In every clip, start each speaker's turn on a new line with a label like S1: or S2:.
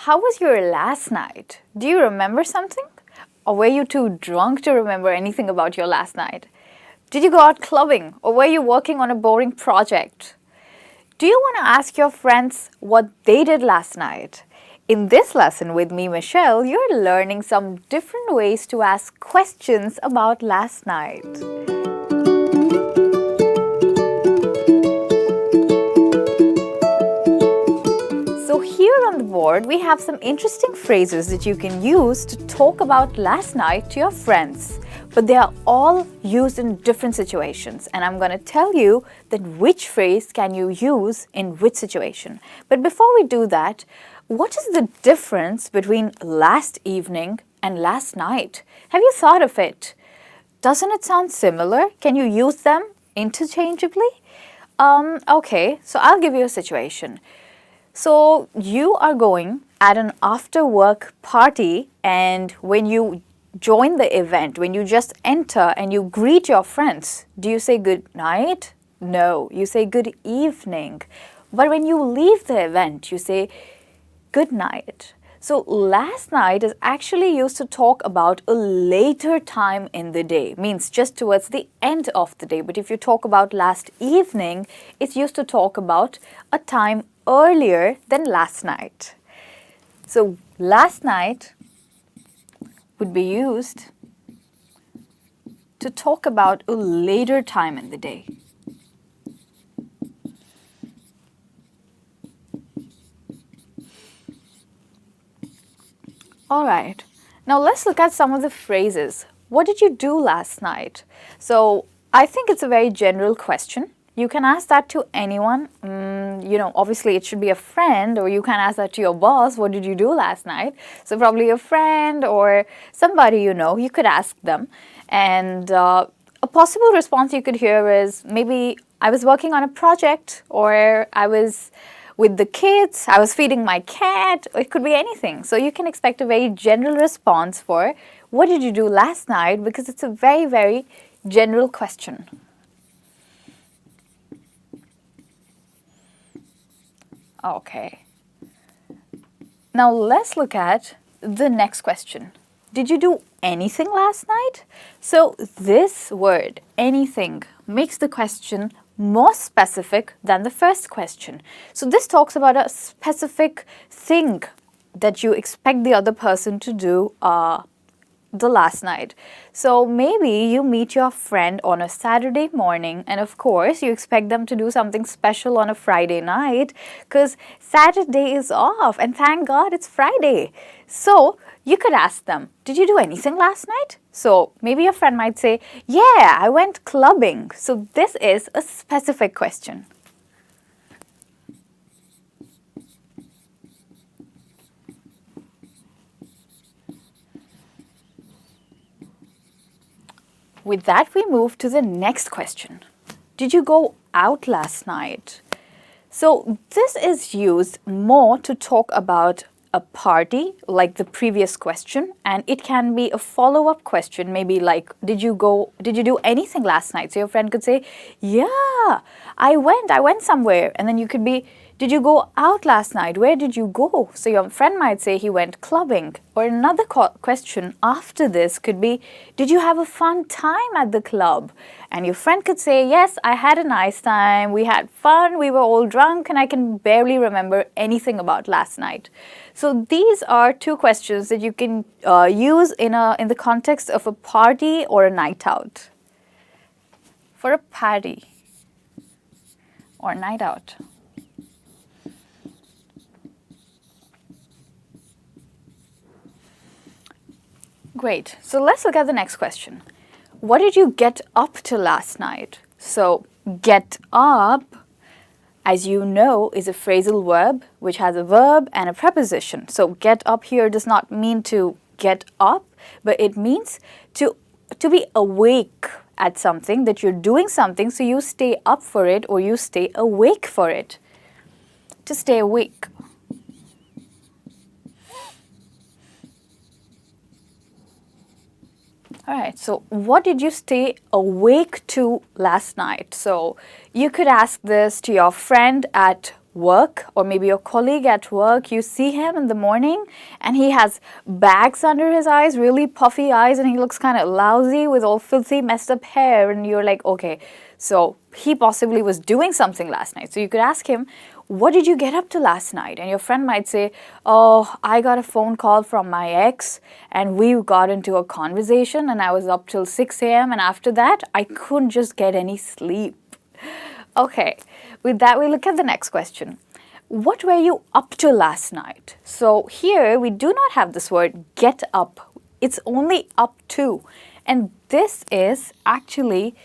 S1: How was your last night? Do you remember something? Or were you too drunk to remember anything about your last night? Did you go out clubbing? Or were you working on a boring project? Do you want to ask your friends what they did last night? In this lesson with me, Michelle, you're learning some different ways to ask questions about last night. So here on the board, we have some interesting phrases that you can use to talk about last night to your friends. But they are all used in different situations, and I'm going to tell you that which phrase can you use in which situation. But before we do that, what is the difference between last evening and last night? Have you thought of it? Doesn't it sound similar? Can you use them interchangeably? Okay, so I'll give you a situation. So you are going at an after-work party, and when you join the event, when you just enter and you greet your friends, do you say good night? No, you say good evening. But when you leave the event, you say good night. So last night is actually used to talk about a later time in the day, means just towards the end of the day. But if you talk about last evening, it's used to talk about a time earlier than last night. So last night would be used to talk about a later time in the day. All right, now let's look at some of the phrases. What did you do last night? So I think it's a very general question. You can ask that to anyone. Obviously it should be a friend, or you can ask that to your boss. What did you do last night? So probably a friend or somebody you could ask them. And a possible response you could hear is maybe I was working on a project, or I was with the kids, I was feeding my cat, or it could be anything. So you can expect a very general response for what did you do last night, because it's a very, very general question. Okay. Now let's look at the next question. Did you do anything last night? So this word, anything, makes the question more specific than the first question. So this talks about a specific thing that you expect the other person to do the last night. So maybe you meet your friend on a Saturday morning, and of course you expect them to do something special on a Friday night because Saturday is off, and thank God it's Friday. So you could ask them, did you do anything last night? So maybe your friend might say, yeah, I went clubbing. So this is a specific question. With that, we move to the next question. Did you go out last night? So this is used more to talk about a party, like the previous question, and it can be a follow-up question, maybe like, did you do anything last night? So your friend could say, yeah, I went somewhere. And then you could be, did you go out last night? Where did you go? So your friend might say he went clubbing. Or another question after this could be, did you have a fun time at the club? And your friend could say, yes, I had a nice time. We had fun. We were all drunk, and I can barely remember anything about last night. So these are two questions that you can use in the context of a party or a night out. For a party or night out. Great. So let's look at the next question. What did you get up to last night? So get up, as you know, is a phrasal verb which has a verb and a preposition. So get up here does not mean to get up, but it means to be awake at something, that you're doing something, so you stay up for it or you stay awake for it. To stay awake. All right, so what did you stay awake to last night? So you could ask this to your friend at work, or maybe your colleague at work, you see him in the morning and he has bags under his eyes, really puffy eyes, and he looks kind of lousy with all filthy, messed up hair, and you're like, okay, so he possibly was doing something last night. So you could ask him, what did you get up to last night? And your friend might say, oh, I got a phone call from my ex and we got into a conversation and I was up till 6 a.m. and after that, I couldn't just get any sleep. Okay, with that, we look at the next question. What were you up to last night? So here, we do not have this word get up. It's only up to. And this is actually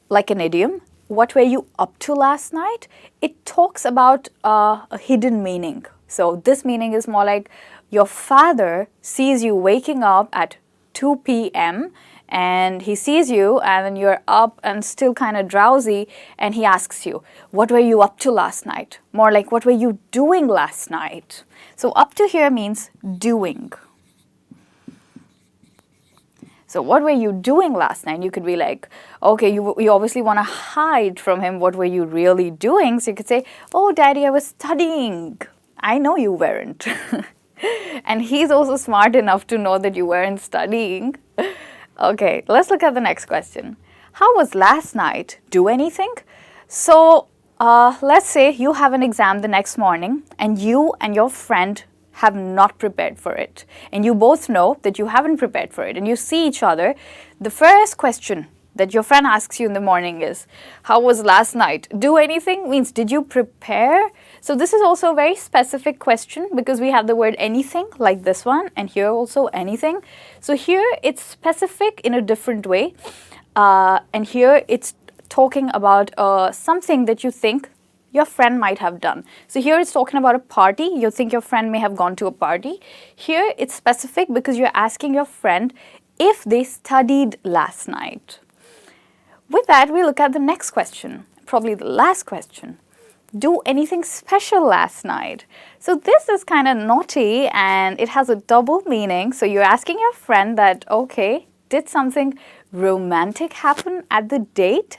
S1: like an idiom. What were you up to last night? It talks about a hidden meaning. So this meaning is more like your father sees you waking up at 2 p.m. and he sees you and then you're up and still kind of drowsy and he asks you, what were you up to last night? More like, what were you doing last night? So up to here means doing. So what were you doing last night? You could be like, okay, you obviously want to hide from him what were you really doing. So you could say, oh, Daddy, I was studying. I know you weren't. And he's also smart enough to know that you weren't studying. Okay, let's look at the next question. How was last night? Do anything? So let's say you have an exam the next morning and you and your friend have not prepared for it. And you both know that you haven't prepared for it and you see each other. The first question that your friend asks you in the morning is, how was last night? Do anything means, did you prepare? So this is also a very specific question because we have the word anything like this one and here also anything. So here it's specific in a different way and here it's talking about something that you think your friend might have done. So here it's talking about a party. You think your friend may have gone to a party. Here it's specific because you're asking your friend if they studied last night. With that, we look at the next question, probably the last question. Do anything special last night? So this is kind of naughty and it has a double meaning. So you're asking your friend that, okay, did something romantic happened at the date?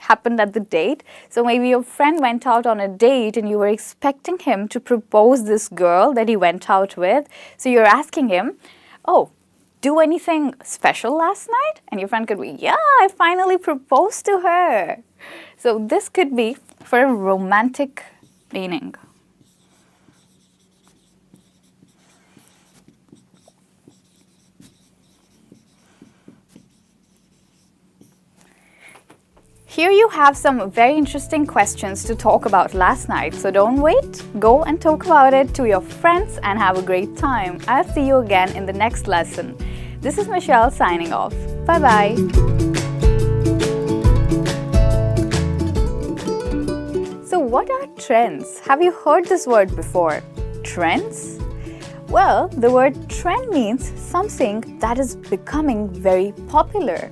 S1: So maybe your friend went out on a date and you were expecting him to propose this girl that he went out with. So you're asking him, oh, do anything special last night? And your friend could be, yeah, I finally proposed to her. So this could be for a romantic meaning. Here you have some very interesting questions to talk about last night, so don't wait. Go and talk about it to your friends and have a great time. I'll see you again in the next lesson. This is Michelle signing off. Bye-bye. So what are trends? Have you heard this word before? Trends? Well, the word trend means something that is becoming very popular.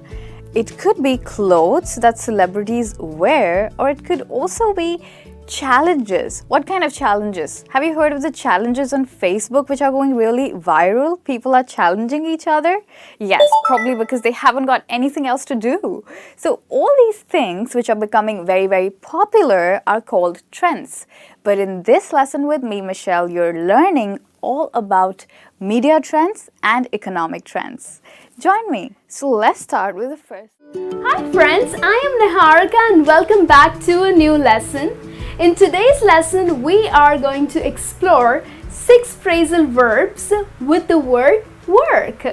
S1: It could be clothes that celebrities wear, or it could also be challenges. What kind of challenges? Have you heard of the challenges on Facebook which are going really viral? People are challenging each other? Yes, probably because they haven't got anything else to do. So all these things which are becoming very, very popular are called trends. But in this lesson with me, Michelle, you're learning all about media trends and economic trends. Join me. So let's start with the first.
S2: Hi friends, I am Niharika and welcome back to a new lesson. In today's lesson, we are going to explore 6 phrasal verbs with the word work.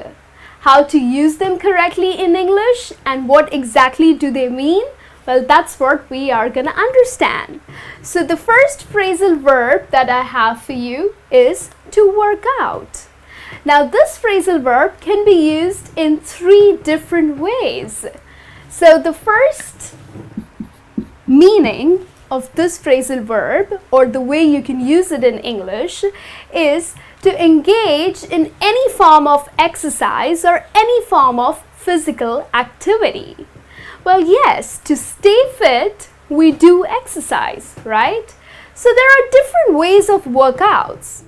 S2: How to use them correctly in English and what exactly do they mean? Well, that's what we are going to understand. So the first phrasal verb that I have for you is to work out. Now this phrasal verb can be used in 3 different ways. So the first meaning of this phrasal verb, or the way you can use it in English, is to engage in any form of exercise or any form of physical activity. Well, yes, to stay fit, we do exercise, right? So there are different ways of workouts.